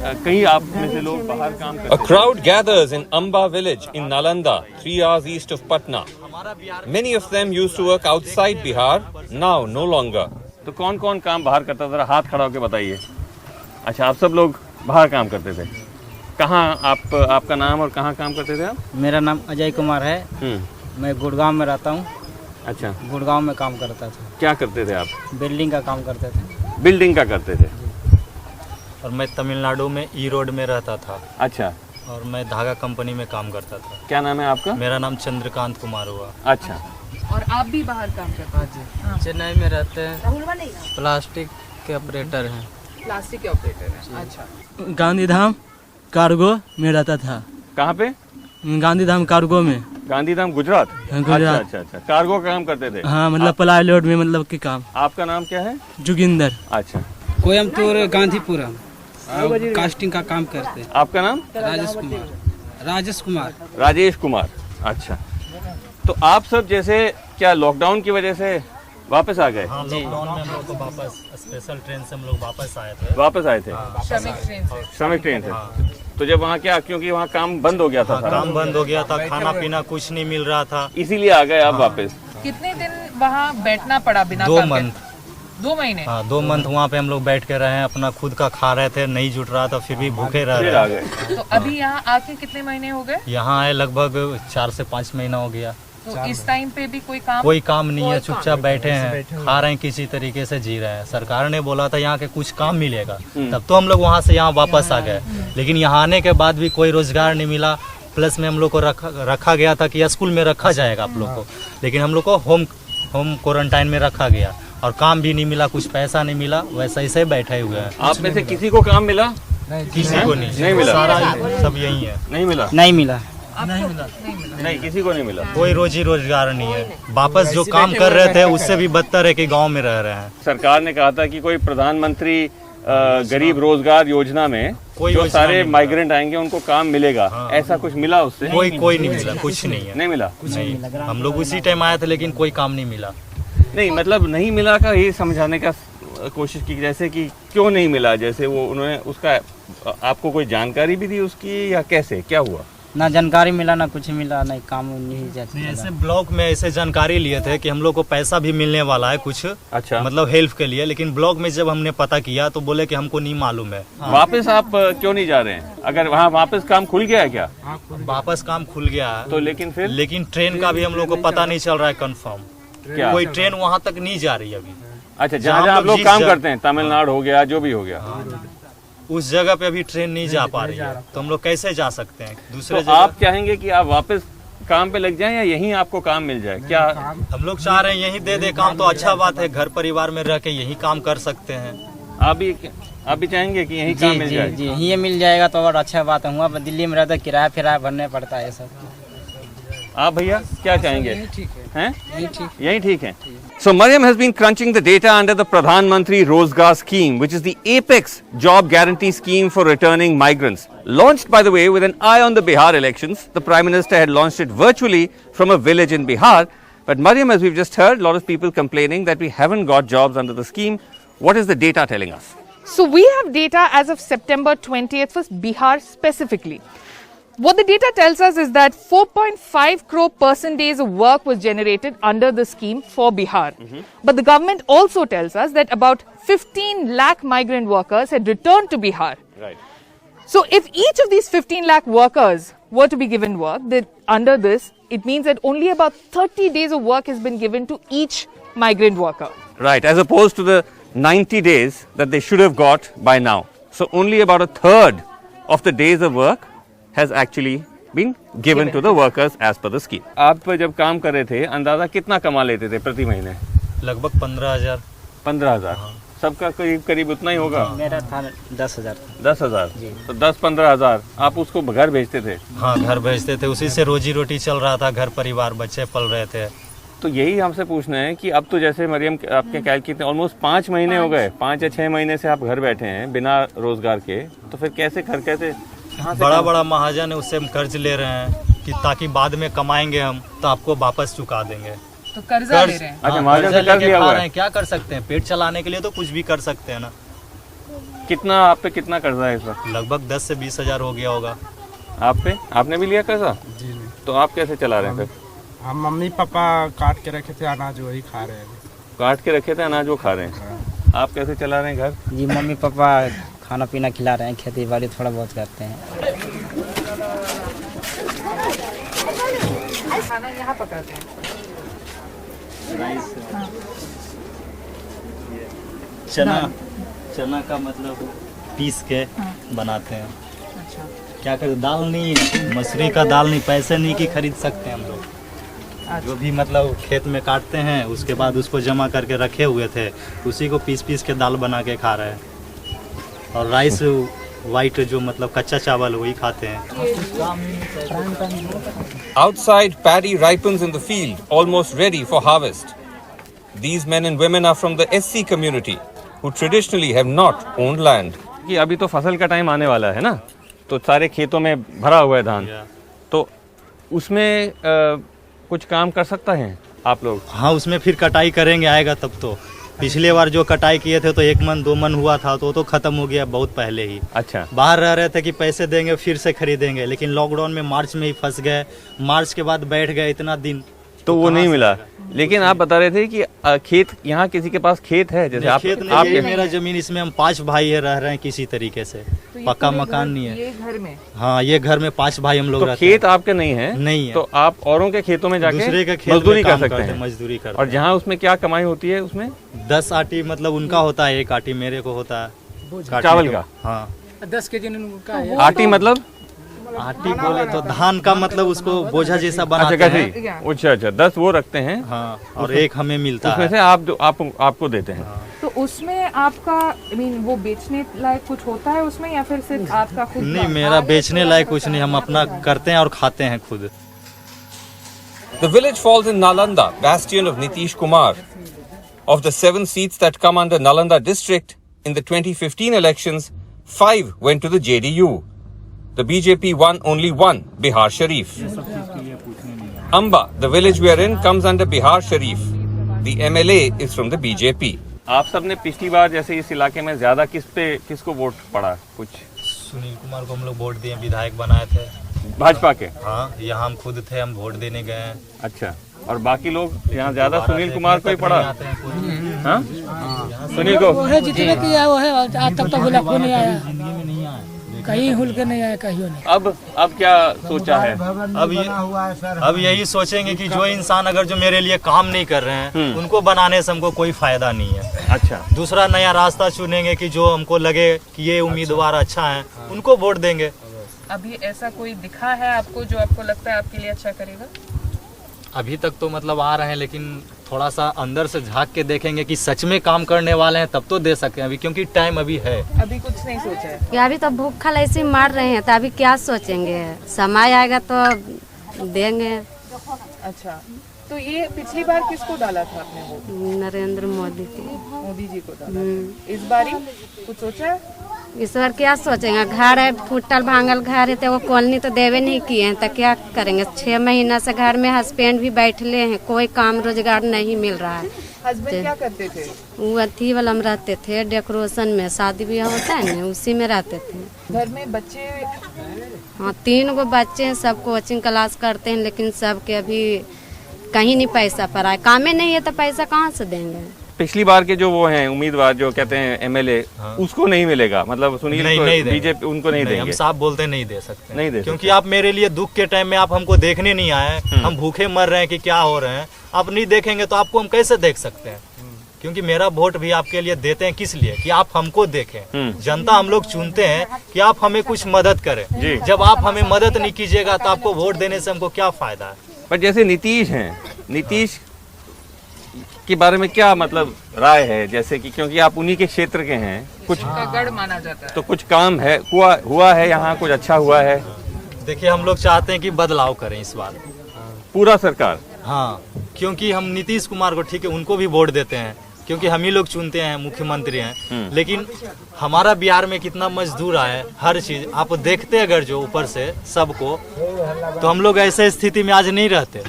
कहीं आप में से लोग बाहर काम करते A crowd gathers in Amba village in Nalanda, 3 hours east of Patna. Many of them used to work outside Bihar, now no longer. तो कौन कौन काम बाहर करता था, जरा हाथ खड़ा होकर बताइए। अच्छा, आप सब लोग बाहर काम करते थे। कहाँ आपका नाम और कहाँ काम करते थे आप? मेरा नाम अजय कुमार है। मैं गुड़गांव में रहता हूँ। अच्छा, गुड़गांव में काम करता था। क्या करते थे आप? बिल्डिंग का काम करते थे। बिल्डिंग का करते थे। और मैं तमिलनाडु में ई रोड में रहता था। अच्छा, और मैं धागा कंपनी में काम करता था। क्या नाम है आपका? मेरा नाम चंद्रकांत कुमार हुआ। अच्छा, और आप भी बाहर काम करते हैं? चेन्नई में रहते हैं, प्लास्टिक के ऑपरेटर हैं। प्लास्टिक के ऑपरेटर हैं। अच्छा, गांधीधाम कार्गो में रहता था। कहाँ पे? गांधीधाम कार्गो में। गांधीधाम, गुजरात। गुजरात। अच्छा, अच्छा, कार्गो का काम करते थे। हाँ, मतलब प्लाई लोड में मतलब के काम। आपका नाम क्या है? जोगिंदर। अच्छा, कोयम्बटूर गांधीपुरम कास्टिंग का काम करते हैं। आपका नाम? राजेश कुमार। राजेश कुमार। अच्छा, तो आप सब जैसे क्या लॉकडाउन की वजह से वापस आ गए? हाँ, लॉकडाउन में हम लोग को वापस स्पेशल ट्रेन से हम लोग वापस आए थे। वापस आए थे? श्रमिक ट्रेन से। श्रमिक ट्रेन से। तो जब वहाँ क्या, क्योंकि वहाँ काम बंद हो गया था सारा? काम बंद हो गया था, खाना पीना कुछ नहीं मिल रहा था, इसीलिए आ गए आप वापस? कितने दिन वहाँ बैठना पड़ा बिना 2 काम के? मंथ। 2 महीने? हाँ, 2 मंथ वहाँ पे हम लोग बैठ के रहे हैं, अपना खुद का खा रहे थे, नहीं जुट रहा था, फिर भी भूखे रह फिर आ रहे गए। तो अभी यहाँ आके कितने महीने हो गए? यहाँ आए लगभग 4 से 5 महीना हो गया। तो इस टाइम पे भी कोई काम नहीं है, चुपचाप बैठे हैं, खा रहे हैं, किसी तरीके से जी रहे हैं। सरकार ने बोला था यहाँ के कुछ काम मिलेगा, तब तो हम लोग वहाँ से यहाँ वापस आ गए। लेकिन यहाँ आने के बाद भी कोई रोजगार नहीं मिला। प्लस में हम लोग को रखा गया था कि स्कूल में रखा जाएगा आप लोग को, लेकिन हम लोग को होम क्वारंटाइन में रखा गया और काम भी नहीं मिला, कुछ पैसा नहीं मिला, वैसे ही से बैठे हुए हैं। आप में से किसी को काम मिला? किसी को नहीं मिला। सारा सब यही है। नहीं मिला? नहीं, किसी को नहीं मिला। कोई रोजी रोजगार नहीं है। वापस जो काम कर रहे थे उससे भी बदतर है कि गांव में रह रहे हैं। सरकार ने कहा था कि कोई प्रधानमंत्री गरीब रोजगार योजना में जो सारे माइग्रेंट आएंगे उनको काम मिलेगा। ऐसा कुछ मिला उससे? कोई नहीं मिला, कुछ नहीं है। नहीं मिला? नहीं, हम लोग उसी टाइम आए थे, लेकिन कोई काम नहीं मिला। नहीं, मतलब नहीं मिला का ये समझाने का कोशिश की, जैसे कि क्यों नहीं मिला, जैसे वो उन्होंने उसका आपको कोई जानकारी भी दी उसकी, या कैसे क्या हुआ? ना जानकारी मिला, ना कुछ मिला, ना काम नहीं जाता। ऐसे ब्लॉक में ऐसे जानकारी लिए थे कि हम लोग को पैसा भी मिलने वाला है कुछ। अच्छा, मतलब हेल्प के लिए, लेकिन ब्लॉक में जब हमने पता किया तो बोले कि हमको नहीं मालूम है। वापस आप क्यों नहीं जा रहे हैं? अगर वहाँ वापस काम खुल गया है क्या? वापस काम खुल गया है तो लेकिन ट्रेन का भी हम लोग को पता नहीं चल रहा है कंफर्म। क्या कोई ट्रेन वहाँ तक नहीं जा रही अभी। अच्छा, जहाँ आप लोग काम करते हैं, तमिलनाडु हो गया, जो भी हो गया, उस जगह पे अभी ट्रेन नहीं जा पा रही है, तो हम लोग कैसे जा सकते हैं दूसरे तो आप चाहेंगे कि आप वापस काम पे लग जाएं या यहीं आपको काम मिल जाए? क्या हम लोग चाह रहे हैं यहीं दे काम तो अच्छा बात है, घर परिवार में रह के यहीं काम कर सकते हैं। आप भी चाहेंगे कि यहीं काम मिल जाए? जी, यहीं मिल जाएगा तो और अच्छा बात है। वहाँ दिल्ली में रहता किराया फिराया भरने पड़ता है सब। आप भैया क्या चाहेंगे? यही ठीक है। So Mariam has been crunching the data under the Pradhan Mantri Rozgar scheme, which is the apex job guarantee scheme for returning migrants. Launched, by the way, with an eye on the Bihar elections. The Prime Minister had launched it virtually from a village in Bihar. But Mariam, as we've just heard, a lot of people complaining that we haven't got jobs under the scheme. What is the data telling us? So we have data as of September 20th for Bihar specifically. What the data tells us is that 4.5 crore person days of work was generated under the scheme for Bihar. But the government also tells us that about 15 lakh migrant workers had returned to Bihar. Right. So if each of these 15 lakh workers were to be given work, that under this, it means that only about 30 days of work has been given to each migrant worker. Right, as opposed to the 90 days that they should have got by now. So only about a third of the days of work has actually been given to the workers as per the scheme. आप जब काम कर रहे थे, अंदाजा कितना कमा लेते थे प्रति महीने? लगभग 15,000। 15,000। सबका करीब उतना ही होगा? मेरा था 10,000। 10,000। तो 10-15,000 आप उसको घर भेजते थे? हाँ, घर भेजते थे, उसी से रोजी रोटी चल रहा था, घर परिवार बच्चे पल रहे थे। तो यही हमसे पूछना है कि अब तो जैसे मरियम आपके ख्याल कितने ऑलमोस्ट 5 महीने हो गए, 5 या 6 महीने से आप घर बैठे हैं बिना रोजगार के, तो फिर कैसे बड़ा महाजन है, उससे हम कर्ज ले रहे हैं कि ताकि बाद में कमाएंगे हम तो आपको वापस चुका देंगे। तो कर्जा ले रहे हैं? अच्छा, महाजन से कर्ज लिया हुआ है। क्या कर सकते हैं, पेट चलाने के लिए तो कुछ भी कर सकते हैं ना। कितना आप पे कितना कर्जा है इस वक्त? लगभग 10 से 20 हजार हो गया होगा। आप पे? आपने भी लिया कर्जा? जी नहीं। तो आप कैसे चला रहे हैं फिर? हम मम्मी पापा काट के रखे थे अनाज, वही खा रहे हैं। काट के रखे थे अनाज वो खा रहे हैं। आप कैसे चला रहे हैं घर? जी मम्मी पापा खाना पीना खिला रहे हैं, खेती बाड़ी थोड़ा बहुत करते हैं। खाना यहाँ पकाते हैं। चना का मतलब पीस के बनाते हैं। अच्छा, क्या करें, दाल नहीं, मसूरी का दाल नहीं, पैसे नहीं कि खरीद सकते हैं हम लोग। जो भी मतलब खेत में काटते हैं उसके बाद उसको जमा करके रखे हुए थे, उसी को पीस पीस के दाल बना के खा रहे हैं। और राइस वाइट जो मतलब कच्चा चावल वही खाते हैं। Outside, paddy ripens in the field, almost ready for harvest. These men and women are from the SC community, who traditionally have not owned land. कि अभी तो फसल का टाइम आने वाला है ना, तो सारे खेतों में भरा हुआ है धान, तो उसमें कुछ काम कर सकता है आप लोग? हाँ, उसमें फिर कटाई करेंगे, आएगा तब तो। पिछले बार जो कटाई किए थे तो 1 मन 2 मन हुआ था, तो खत्म हो गया बहुत पहले ही। अच्छा, बाहर रह रहे थे कि पैसे देंगे फिर से खरीदेंगे, लेकिन लॉकडाउन में मार्च में ही फंस गए। मार्च के बाद बैठ गए इतना दिन, तो वो नहीं मिला। लेकिन आप बता रहे थे कि खेत, यहाँ किसी के पास खेत है जैसे आप? खेत नहीं, आपके ये मेरा जमीन, इसमें हम 5 भाई है, रह रहे हैं किसी तरीके से। पक्का मकान नहीं है। ये घर में? हाँ, ये घर में 5 भाई हम लोग तो रहते हैं। खेत आपके नहीं है? नहीं है। तो आप औरों के खेतों में जाके दूसरे के खेत मजदूरी में कर काम सकते करते हैं? मजदूरी करते और जहाँ उसमें क्या कमाई होती है उसमें? 10 आटी मतलब उनका होता है, 1 आटी मेरे को होता है चावल का। हाँ, 10 केजी उनका है। आटी मतलब? आटी बोले तो धान का मतलब उसको बोझा जैसा बनाते अच्छा, हैं। कैसे? अच्छा, 10 वो रखते हैं। हाँ, और 1 हमें मिलता उसमें है। से आपको देते हैं। तो उसमें आपका वो बेचने लायक कुछ होता है उसमें, या फिर सिर्फ आपका खुद? नहीं, मेरा बेचने लायक कुछ नहीं, हम अपना करते हैं और खाते हैं खुद। The village falls in Nalanda, bastion of Nitish Kumar. Of the 7 seats that come under Nalanda district in the 2015 elections, 5 went to the JDU. The BJP won only 1, Bihar Sharif. Amba, the village we are in, comes under Bihar Sharif. The MLA is from the BJP. आप सबने पिछली बार जैसे इस इलाके में ज्यादा किसको vote पड़ा? कुछ सुनील कुमार को हम लोग वोट दिए, विधायक बनाए थे भाजपा के? हाँ, यहाँ हम खुद थे, हम वोट देने गए हैं। अच्छा, और बाकी लोग यहाँ ज्यादा सुनील कुमार को ही पड़ा? हाँ, सुनील को जितने किया वो है, आज तक तो गुलाब को नहीं आया, कहीं हुल के नहीं आया, कहीं नहीं। अब क्या सोचा है? अब यही सोचेंगे कि जो इंसान अगर जो मेरे लिए काम नहीं कर रहे हैं उनको बनाने से हमको कोई फायदा नहीं है। अच्छा, दूसरा नया रास्ता चुनेंगे कि जो हमको लगे कि ये उम्मीदवार अच्छा है, उनको वोट देंगे। अभी ऐसा कोई दिखा है आपको जो आपको लगता है आपके लिए अच्छा करेगा? अभी तक तो मतलब आ रहे हैं, लेकिन थोड़ा सा अंदर से झांक के देखेंगे कि सच में काम करने वाले हैं तब तो दे सकते हैं, अभी क्योंकि टाइम अभी है। अभी कुछ नहीं सोचा है? कि अभी तो भूखल ऐसे मार रहे हैं, तो अभी क्या सोचेंगे, समय आएगा तो देंगे। अच्छा, तो ये पिछली बार किसको डाला था आपने वोट? नरेंद्र मोदी की। मोदी जी को डाला। इस बारी कुछ सोचा है? इस बार क्या सोचेंगे, घर है, फूटल भांगल घर है, तो वो कॉलोनी तो देवे नहीं किए हैं, तो क्या करेंगे। 6 महीना से घर में हस्बैंड भी बैठले हैं, कोई काम रोजगार नहीं मिल रहा है। हस्बैंड क्या करते थे? वो अथी वाला में रहते थे, डेकोरेशन में, शादी ब्याह होता है ना, उसी में रहते थे। घर में बच्चे? हाँ, 3 गो बच्चे हैं, सब कोचिंग क्लास करते हैं, लेकिन सबके अभी कहीं नहीं पैसा पड़ा, काम ही नहीं है तो पैसा कहाँ से देंगे। पिछली बार के जो वो हैं उम्मीदवार जो कहते हैं एमएलए, उसको नहीं मिलेगा, मतलब सुनील को, बीजेपी उनको नहीं देंगे? हम साफ बोलते नहीं दे सकते, नहीं दे, क्योंकि आप मेरे लिए दुख के टाइम में आप हमको देखने नहीं आए, हम भूखे मर रहे हैं कि क्या हो रहे हैं, आप नहीं देखेंगे तो आपको हम कैसे देख सकते हैं। क्योंकि मेरा वोट भी आपके लिए देते हैं, किस लिए, कि आप हमको देखें। जनता हम लोग चुनते हैं कि आप हमें कुछ मदद करें। जब आप हमें मदद नहीं कीजिएगा तो आपको वोट देने से हमको क्या फायदा है। पर जैसे नीतीश हैं, नीतीश के बारे में क्या मतलब राय है, जैसे कि क्योंकि आप उन्हीं के क्षेत्र के हैं, कुछ गढ़ माना जाता है, तो कुछ काम है हुआ है यहाँ, कुछ अच्छा हुआ है? देखिए, हम लोग चाहते हैं कि बदलाव करें इस बार पूरा सरकार। हाँ, क्योंकि हम नीतीश कुमार को, ठीक है, उनको भी वोट देते हैं क्योंकि हम ही लोग चुनते हैं, मुख्यमंत्री हैं, लेकिन हमारा बिहार में कितना मजदूर आए, हर चीज आप देखते अगर जो ऊपर से सबको, तो हम लोग ऐसे स्थिति में आज नहीं रहते।